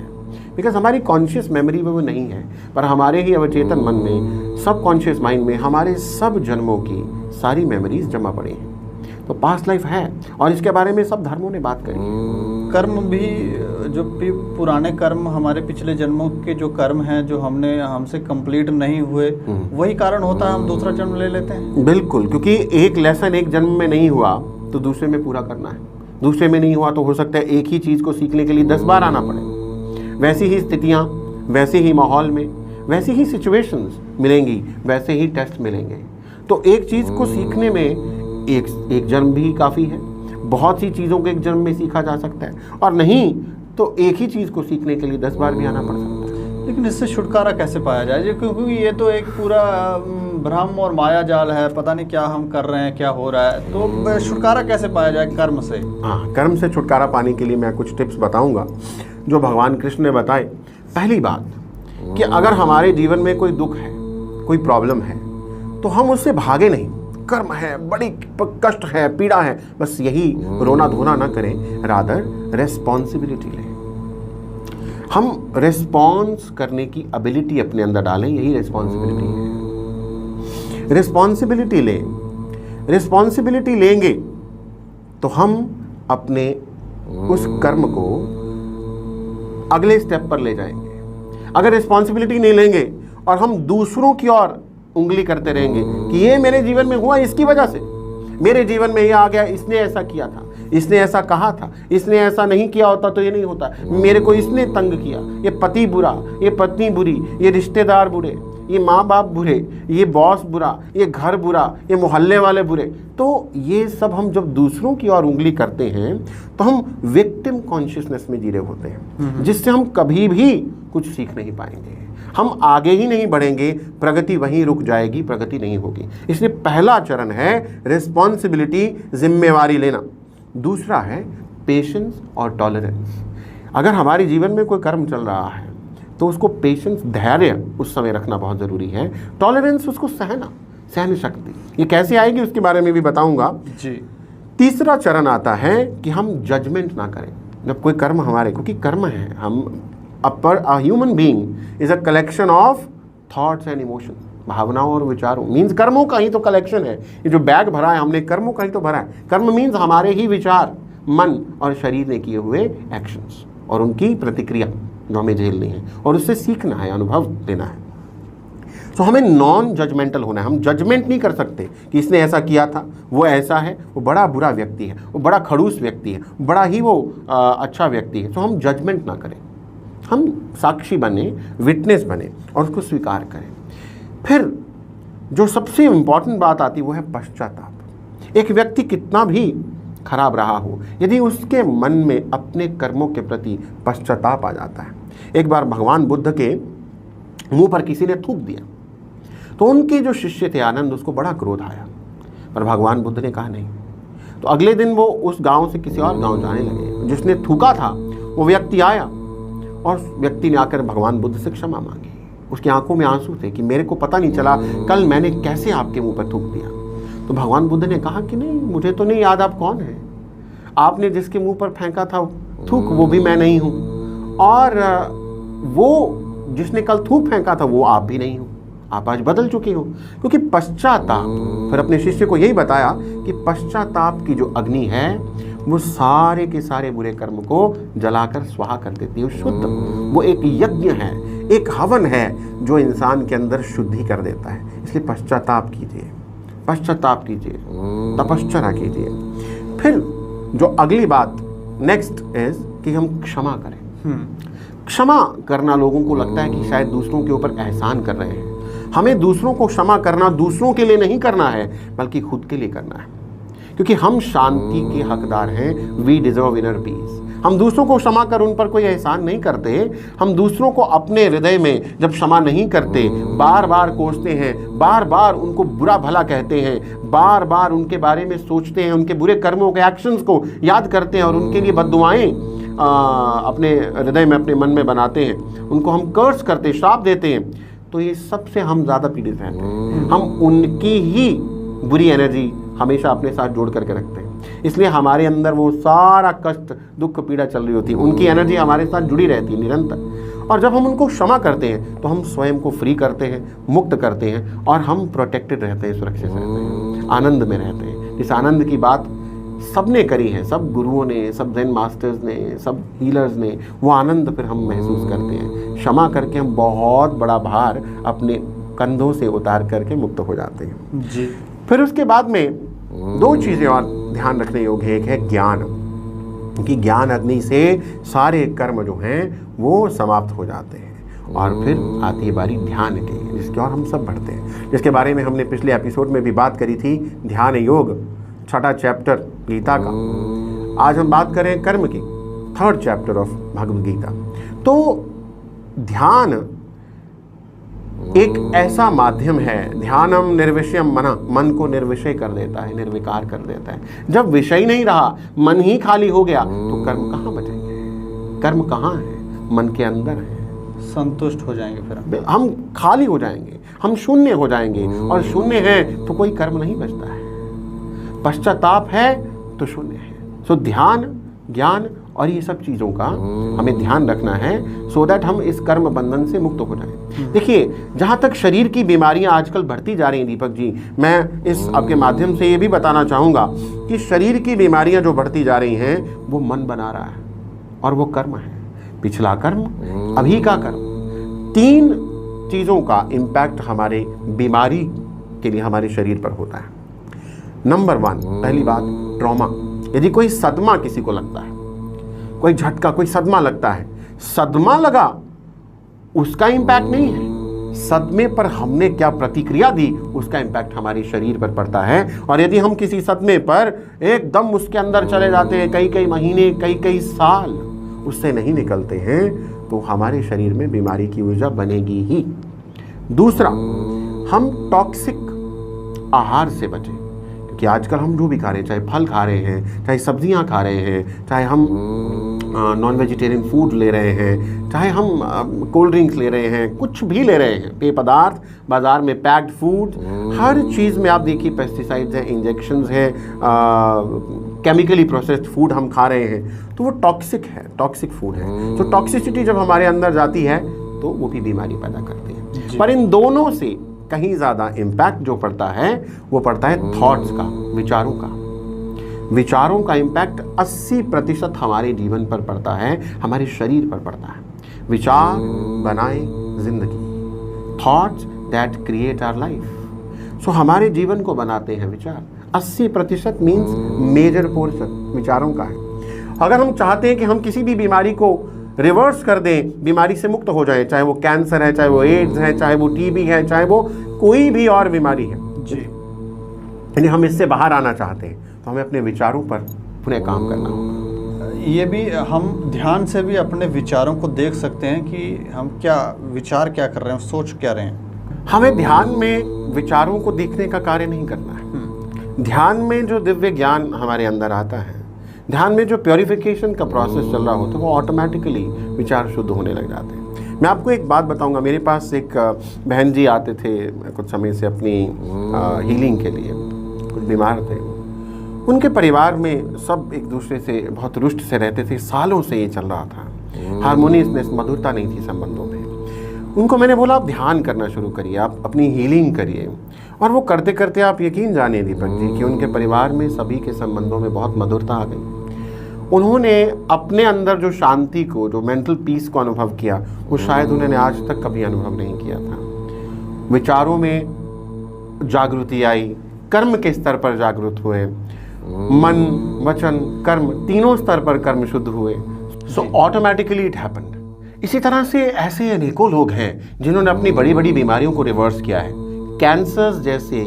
बिकॉज हमारी कॉन्शियस मेमोरी में वो नहीं है, पर हमारे ही अवचेतन मन में, सब कॉन्शियस माइंड में हमारे सब जन्मों की सारी मेमोरीज जमा पड़ी हैं। तो पास्ट लाइफ है और इसके बारे में सब धर्मों ने बात करी है। कर्म भी जो पुराने कर्म, हमारे पिछले जन्मों के जो कर्म हैं जो हमसे कंप्लीट नहीं हुए, वही कारण होता है हम दूसरा जन्म ले लेते हैं। बिल्कुल, क्योंकि एक लेसन एक जन्म में नहीं हुआ तो दूसरे में पूरा करना है, दूसरे में नहीं हुआ तो हो सकता है एक ही चीज़ को सीखने के लिए 10 बार आना पड़े। वैसी ही स्थितियाँ, वैसे ही माहौल में, वैसी ही सिचुएशंस मिलेंगी, वैसे ही टेस्ट मिलेंगे। तो एक चीज़ को सीखने में एक जन्म भी काफ़ी है। बहुत सी चीज़ों को एक जन्म में सीखा जा सकता है, और नहीं तो एक ही चीज़ को सीखने के लिए 10 बार भी आना पड़ सकता है। लेकिन इससे छुटकारा कैसे पाया जाए? क्योंकि ये तो एक पूरा भ्रम और माया जाल है, पता नहीं क्या हम कर रहे हैं, क्या हो रहा है। तो छुटकारा कैसे पाया जाए कर्म से? हाँ, कर्म से छुटकारा पाने के लिए मैं कुछ टिप्स बताऊंगा जो भगवान कृष्ण ने बताए। पहली बात कि अगर हमारे जीवन में कोई दुख है, कोई प्रॉब्लम है, तो हम उससे भागे नहीं। कर्म है, बड़ी कष्ट है, पीड़ा है, बस यही रोना धोना ना करें, रादर रेस्पॉन्सिबिलिटी लें। हम रेस्पॉन्स करने की एबिलिटी अपने अंदर डालें, यही रेस्पॉन्सिबिलिटी है। रेस्पॉन्सिबिलिटी लें। रेस्पॉन्सिबिलिटी लेंगे तो हम अपने उस कर्म को अगले स्टेप पर ले जाएंगे। अगर रिस्पॉन्सिबिलिटी नहीं लेंगे और हम दूसरों की ओर उंगली करते रहेंगे कि ये मेरे जीवन में हुआ, इसकी वजह से मेरे जीवन में ये आ गया, इसने ऐसा किया था, इसने ऐसा कहा था, इसने ऐसा नहीं किया होता तो ये नहीं होता, मेरे को इसने तंग किया, ये पति बुरा, ये पत्नी बुरी, ये रिश्तेदार बुरे, ये माँ बाप बुरे, ये बॉस बुरा, ये घर बुरा, ये मोहल्ले वाले बुरे। तो ये सब हम जब दूसरों की ओर उंगली करते हैं तो हम विक्टिम कॉन्शियसनेस में जी रहे होते हैं, जिससे हम कभी भी कुछ सीख नहीं पाएंगे, हम आगे ही नहीं बढ़ेंगे, प्रगति वहीं रुक जाएगी, प्रगति नहीं होगी। इसलिए पहला चरण है रिस्पॉन्सिबिलिटी, जिम्मेवारी लेना। दूसरा है पेशेंस और टॉलरेंस। अगर हमारे जीवन में कोई कर्म चल रहा है तो उसको पेशेंस, धैर्य उस समय रखना बहुत ज़रूरी है। टॉलरेंस, उसको सहना, सहन शक्ति, ये कैसे आएगी उसके बारे में भी बताऊंगा जी। तीसरा चरण आता है कि हम जजमेंट ना करें जब कोई कर्म हमारे, क्योंकि कर्म है, हम a human being is a collection of thoughts and emotions, भावनाओं और विचारों, मीन्स कर्मों का ही तो कलेक्शन है। ये जो बैग भरा है हमने, कर्मों का ही तो भरा है। कर्म मीन्स हमारे ही विचार, मन और शरीर ने किए हुए एक्शंस और उनकी प्रतिक्रिया जो हमें झेलनी है और उससे सीखना है, अनुभव लेना है। तो हमें नॉन जजमेंटल होना है। हम जजमेंट नहीं कर सकते कि इसने ऐसा किया था, वो ऐसा है, वो बड़ा बुरा व्यक्ति है, वो बड़ा खड़ूस व्यक्ति है, बड़ा ही वो अच्छा व्यक्ति है। तो हम जजमेंट ना करें, हम साक्षी बने, विटनेस बने और उसको स्वीकार करें। फिर जो सबसे इम्पॉर्टेंट बात आती है वो है पश्चाताप। एक व्यक्ति कितना भी खराब रहा हो, यदि उसके मन में अपने कर्मों के प्रति पश्चाताप आ जाता है। एक बार भगवान बुद्ध के मुंह पर किसी ने थूक दिया तो उनके जो शिष्य थे आनंद, उसको बड़ा क्रोध आया, पर भगवान बुद्ध ने कहा नहीं। तो अगले दिन वो उस गांव से किसी और गांव जाने लगे। जिसने थूका था वो व्यक्ति आया और व्यक्ति ने आकर भगवान बुद्ध से क्षमा मांगी। उसकी आंखों में आंसू थे कि मेरे को पता नहीं चला कल मैंने कैसे आपके मुंह पर थूक दिया। तो भगवान बुद्ध ने कहा कि नहीं, मुझे तो नहीं याद आप कौन हैं। आपने जिसके मुंह पर फेंका था थूक, वो भी मैं नहीं हूँ, और वो जिसने कल थूक फेंका था वो आप भी नहीं हो। आप आज बदल चुके हो। क्योंकि पश्चाताप, फिर अपने शिष्य को यही बताया कि पश्चाताप की जो अग्नि है वो सारे के सारे बुरे कर्म को जलाकर स्वाहा कर देती है, शुद्ध। वो एक यज्ञ है, एक हवन है जो इंसान के अंदर शुद्धि कर देता है। इसलिए पश्चाताप कीजिए, पश्चाताप कीजिए, तपश्चर्या कीजिए। फिर जो अगली बात नेक्स्ट इज कि हम क्षमा करें। क्षमा करना लोगों को लगता है कि शायद दूसरों के ऊपर एहसान कर रहे हैं, हमें दूसरों को क्षमा करना दूसरों के लिए नहीं करना है, बल्कि खुद के लिए करना है, क्योंकि हम शांति के हकदार हैं। We deserve inner peace. हम दूसरों को क्षमा कर उन पर कोई एहसान नहीं करते, हम दूसरों को अपने हृदय में जब क्षमा नहीं करते, बार बार कोसते हैं, बार बार उनको बुरा भला कहते हैं, बार बार उनके बारे में सोचते हैं, उनके बुरे कर्मों के एक्शंस को याद करते हैं और उनके लिए बद्दुआएं अपने हृदय में, अपने मन में बनाते हैं, उनको हम कर्स करते, श्राप देते हैं, तो ये सबसे हम ज़्यादा पीड़ित रहते हैं। हम उनकी ही बुरी एनर्जी हमेशा अपने साथ जोड़ करके रखते हैं, इसलिए हमारे अंदर वो सारा कष्ट, दुख, पीड़ा चल रही होती है, उनकी एनर्जी हमारे साथ जुड़ी रहती है निरंतर। और जब हम उनको क्षमा करते हैं तो हम स्वयं को फ्री करते हैं, मुक्त करते हैं, और हम प्रोटेक्टेड रहते हैं, सुरक्षित रहते हैं, आनंद में रहते हैं। इस आनंद की बात सबने करी है, सब गुरुओं ने, सब ज़ेन मास्टर्स ने, सब हीलर्स ने, वो आनंद फिर हम महसूस करते हैं। क्षमा करके हम बहुत बड़ा भार अपने कंधों से उतार करके मुक्त हो जाते हैं जी। फिर उसके बाद में दो चीज़ें और ध्यान रखने योग्य है। एक है ज्ञान, क्योंकि ज्ञान अग्नि से सारे कर्म जो हैं वो समाप्त हो जाते हैं। और फिर आती है बारी ध्यान की, जिसके और हम सब बढ़ते हैं, जिसके बारे में हमने पिछले एपिसोड में भी बात करी थी। ध्यान योग, 6वां चैप्टर गीता का। आज हम बात करें कर्म की, 3rd chapter of Bhagavad Gita. तो ध्यान एक ऐसा माध्यम है, ध्यानम निर्विषयम मना, मन को निर्विषय कर देता है, निर्विकार कर देता है। जब विषय नहीं रहा, मन ही खाली हो गया, तो कर्म कहाँ बचेंगे? कर्म कहाँ है? मन के अंदर है। संतुष्ट हो जाएंगे, फिर हम खाली हो जाएंगे, हम शून्य हो जाएंगे, और शून्य है तो कोई कर्म नहीं बचता है। पश्चाताप है तो शून्य है। सो ध्यान, ज्ञान और ये सब चीज़ों का हमें ध्यान रखना है, सो दैट हम इस कर्म बंधन से मुक्त हो जाएं। देखिए, जहाँ तक शरीर की बीमारियाँ आजकल बढ़ती जा रही हैं दीपक जी, मैं इस आपके माध्यम से ये भी बताना चाहूँगा कि शरीर की बीमारियाँ जो बढ़ती जा रही हैं वो मन बना रहा है, और वो कर्म है। पिछला कर्म, अभी का कर्म, 3 चीज़ों का इम्पैक्ट हमारे बीमारी के लिए हमारे शरीर पर होता है। नंबर 1, पहली बात, ट्रॉमा। यदि कोई सदमा किसी को लगता है, कोई झटका, कोई सदमा लगता है, सदमा लगा, उसका इम्पैक्ट नहीं है, सदमे पर हमने क्या प्रतिक्रिया दी उसका इम्पैक्ट हमारे शरीर पर पड़ता है। और यदि हम किसी सदमे पर एकदम उसके अंदर चले जाते हैं, कई कई महीने, कई कई साल उससे नहीं निकलते हैं, तो हमारे शरीर में बीमारी की ऊर्जा बनेगी ही। दूसरा, हम टॉक्सिक आहार से बचें, कि आजकल हम जो भी खा रहे हैं, चाहे फल खा रहे हैं, चाहे सब्जियां खा रहे हैं, चाहे हम नॉन वेजिटेरियन फूड ले रहे हैं, चाहे हम कोल्ड ड्रिंक्स ले रहे हैं, कुछ भी ले रहे हैं, पेय पदार्थ, बाज़ार में पैक्ड फूड, हर चीज़ में आप देखिए पेस्टिसाइड्स हैं, इंजेक्शंस हैं, केमिकली प्रोसेस्ड फूड हम खा रहे हैं, तो वो टॉक्सिक है, टॉक्सिक फूड है। तो टॉक्सिसिटी जब हमारे अंदर जाती है तो वो भी बीमारी पैदा करती है। पर इन दोनों से कहीं ज़्यादा इम्पैक्ट जो पड़ता है वो पड़ता है थॉट्स का, विचारों का। विचारों का इम्पैक्ट 80% हमारे जीवन पर पड़ता है, हमारे शरीर पर पड़ता है। विचार बनाए जिंदगी, thoughts that create our life. So हमारे जीवन को बनाते हैं विचार। 80% मीन्स मेजर पोर्शन विचारों का है। अगर हम चाहते हैं कि हम किसी भी बीमारी को रिवर्स कर दें, बीमारी से मुक्त हो जाए, चाहे वो कैंसर है, चाहे वो एड्स है, चाहे वो टीबी है, चाहे वो कोई भी और बीमारी है जी, यानी हम इससे बाहर आना चाहते हैं, तो हमें अपने विचारों पर पुनः काम करना होगा। ये भी हम ध्यान से भी अपने विचारों को देख सकते हैं कि हम क्या विचार क्या कर रहे हैं, सोच क्या रहे हैं। हमें ध्यान में विचारों को देखने का कार्य नहीं करना है। ध्यान में जो दिव्य ज्ञान हमारे अंदर आता है, ध्यान में जो प्योरिफिकेशन का प्रोसेस चल रहा होता है, वो ऑटोमेटिकली विचार शुद्ध होने लग जाते हैं। मैं आपको एक बात बताऊंगा, मेरे पास एक बहन जी आते थे कुछ समय से अपनी हीलिंग के लिए, कुछ बीमार थे। उनके परिवार में सब एक दूसरे से बहुत रुष्ट से रहते थे, सालों से ये चल रहा था, हार्मोनियसनेस, मधुरता नहीं थी संबंधों में। उनको मैंने बोला आप ध्यान करना शुरू करिए, आप अपनी हीलिंग करिए। और वो करते करते आप यकीन जानिए दीपक जी कि उनके परिवार में सभी के संबंधों में बहुत मधुरता आ गई। उन्होंने अपने अंदर जो शांति को, जो मेंटल पीस को अनुभव किया, वो शायद उन्होंने आज तक कभी अनुभव नहीं किया था। विचारों में जागृति आई, कर्म के स्तर पर जागृत हुए, मन, वचन, कर्म, तीनों स्तर पर कर्म शुद्ध हुए। सो ऑटोमेटिकली इट हैपेंड इसी तरह से ऐसे अनेकों लोग हैं जिन्होंने अपनी बड़ी बड़ी बीमारियों को रिवर्स किया है, कैंसर जैसे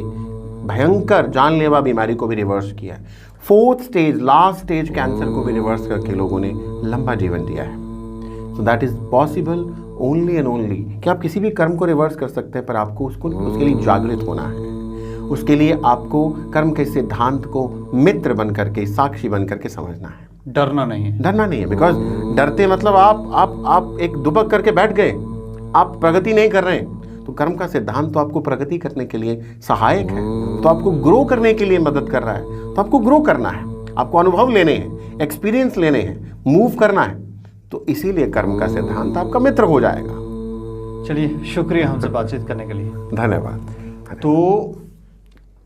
भयंकर जानलेवा बीमारी को भी रिवर्स किया है, 4th stage last stage cancer को भी रिवर्स करके लोगों ने लंबा जीवन दिया है। So that is possible only and only कि आप किसी भी कर्म को रिवर्स कर सकते हैं, पर आपको उसके लिए जागृत होना है। उसके लिए आपको कर्म के सिद्धांत को मित्र बन करके, साक्षी बन करके समझना है। डरना नहीं है। डरना नहीं है, बिकॉज डरते मतलब आप एक दुबक करके बैठ गए, आप प्रगति नहीं कर रहे हैं। तो कर्म का सिद्धांत तो आपको प्रगति करने के लिए सहायक है, तो आपको ग्रो करने के लिए मदद कर रहा है। तो आपको ग्रो करना है, आपको अनुभव लेने हैं, एक्सपीरियंस लेने हैं, मूव करना है। तो इसीलिए कर्म का सिद्धांत आपका मित्र हो जाएगा। चलिए, शुक्रिया हमसे बातचीत करने के लिए। धन्यवाद। तो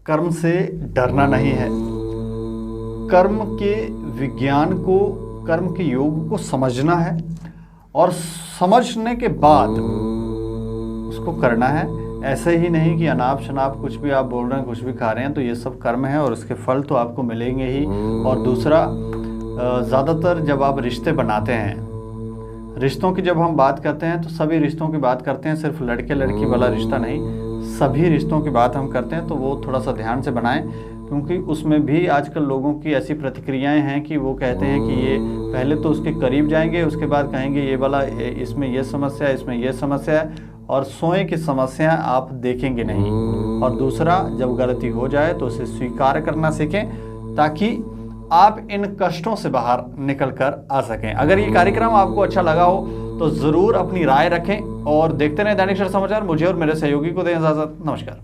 कर्म से डरना नहीं है, कर्म के विज्ञान को, कर्म के योग को समझना है और समझने के बाद उसको करना है। ऐसे ही नहीं कि अनाप शनाप कुछ भी आप बोल रहे हैं, कुछ भी खा रहे हैं, तो ये सब कर्म है और उसके फल तो आपको मिलेंगे ही। और दूसरा, ज़्यादातर जब आप रिश्ते बनाते हैं, रिश्तों की जब हम बात करते हैं तो सभी रिश्तों की बात करते हैं, सिर्फ लड़के लड़की वाला रिश्ता नहीं, सभी रिश्तों की बात हम करते हैं। तो वो थोड़ा सा ध्यान से बनाएं, क्योंकि उसमें भी आजकल लोगों की ऐसी प्रतिक्रियाएं हैं कि वो कहते हैं कि ये पहले तो उसके करीब जाएंगे, उसके बाद कहेंगे ये वाला, इसमें ये समस्या है, इसमें ये समस्या है, और सोए की समस्या आप देखेंगे नहीं। और दूसरा, जब गलती हो जाए तो उसे स्वीकार करना सीखें, ताकि आप इन कष्टों से बाहर निकल कर आ सकें। अगर ये कार्यक्रम आपको अच्छा लगा हो तो ज़रूर अपनी राय रखें और देखते रहें दैनिक सवेरा समाचार। मुझे और मेरे सहयोगी को दें इजाज़त। नमस्कार।